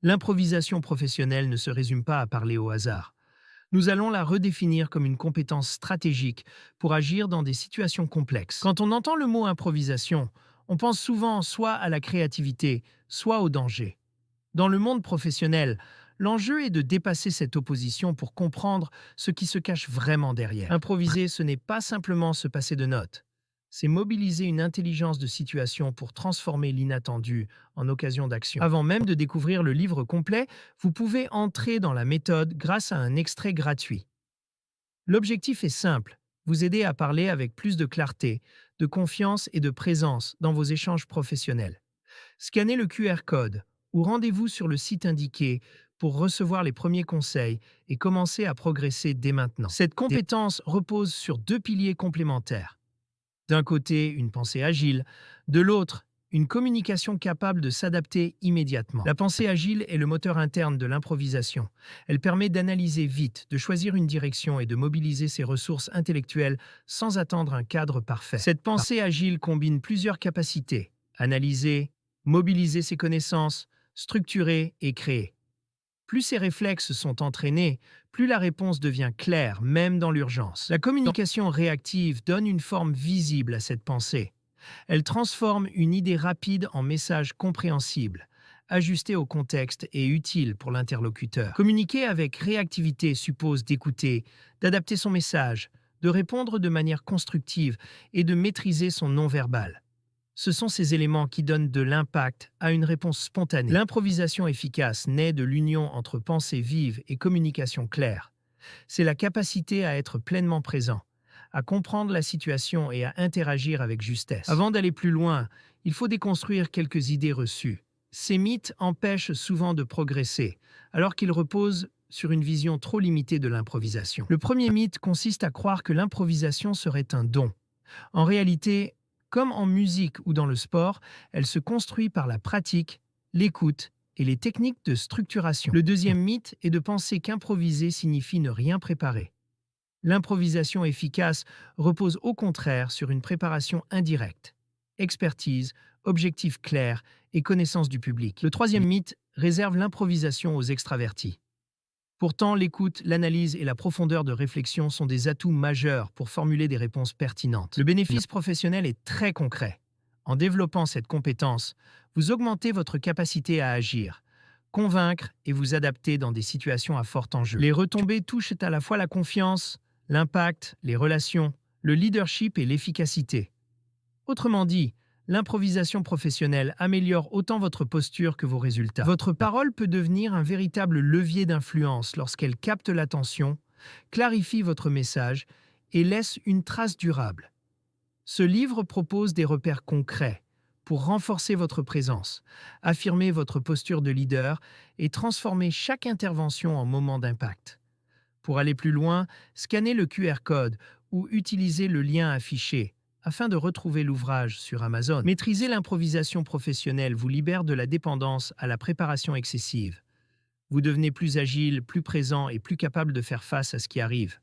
L'improvisation professionnelle ne se résume pas à parler au hasard. Nous allons la redéfinir comme une compétence stratégique pour agir dans des situations complexes. Quand on entend le mot improvisation, on pense souvent soit à la créativité, soit au danger. Dans le monde professionnel, l'enjeu est de dépasser cette opposition pour comprendre ce qui se cache vraiment derrière. Improviser, ce n'est pas simplement se passer de notes. C'est mobiliser une intelligence de situation pour transformer l'inattendu en occasion d'action. Avant même de découvrir le livre complet, vous pouvez entrer dans la méthode grâce à un extrait gratuit. L'objectif est simple, vous aider à parler avec plus de clarté, de confiance et de présence dans vos échanges professionnels. Scannez le QR code ou rendez-vous sur le site indiqué pour recevoir les premiers conseils et commencer à progresser dès maintenant. Cette compétence repose sur deux piliers complémentaires. D'un côté, une pensée agile, de l'autre, une communication capable de s'adapter immédiatement. La pensée agile est le moteur interne de l'improvisation. Elle permet d'analyser vite, de choisir une direction et de mobiliser ses ressources intellectuelles sans attendre un cadre parfait. Cette pensée agile combine plusieurs capacités: analyser, mobiliser ses connaissances, structurer et créer. Plus ces réflexes sont entraînés, plus la réponse devient claire, même dans l'urgence. La communication réactive donne une forme visible à cette pensée. Elle transforme une idée rapide en message compréhensible, ajusté au contexte et utile pour l'interlocuteur. Communiquer avec réactivité suppose d'écouter, d'adapter son message, de répondre de manière constructive et de maîtriser son non-verbal. Ce sont ces éléments qui donnent de l'impact à une réponse spontanée. L'improvisation efficace naît de l'union entre pensée vive et communication claire. C'est la capacité à être pleinement présent, à comprendre la situation et à interagir avec justesse. Avant d'aller plus loin, il faut déconstruire quelques idées reçues. Ces mythes empêchent souvent de progresser, alors qu'ils reposent sur une vision trop limitée de l'improvisation. Le premier mythe consiste à croire que l'improvisation serait un don. En réalité, comme en musique ou dans le sport, elle se construit par la pratique, l'écoute et les techniques de structuration. Le deuxième mythe est de penser qu'improviser signifie ne rien préparer. L'improvisation efficace repose au contraire sur une préparation indirecte: expertise, objectif clair et connaissance du public. Le troisième mythe réserve l'improvisation aux extravertis. Pourtant, l'écoute, l'analyse et la profondeur de réflexion sont des atouts majeurs pour formuler des réponses pertinentes. Le bénéfice professionnel est très concret. En développant cette compétence, vous augmentez votre capacité à agir, convaincre et vous adapter dans des situations à fort enjeu. Les retombées touchent à la fois la confiance, l'impact, les relations, le leadership et l'efficacité. Autrement dit, l'improvisation professionnelle améliore autant votre posture que vos résultats. Votre parole peut devenir un véritable levier d'influence lorsqu'elle capte l'attention, clarifie votre message et laisse une trace durable. Ce livre propose des repères concrets pour renforcer votre présence, affirmer votre posture de leader et transformer chaque intervention en moment d'impact. Pour aller plus loin, scannez le QR code ou utilisez le lien affiché afin de retrouver l'ouvrage sur Amazon. Maîtriser l'improvisation professionnelle vous libère de la dépendance à la préparation excessive. Vous devenez plus agile, plus présent et plus capable de faire face à ce qui arrive.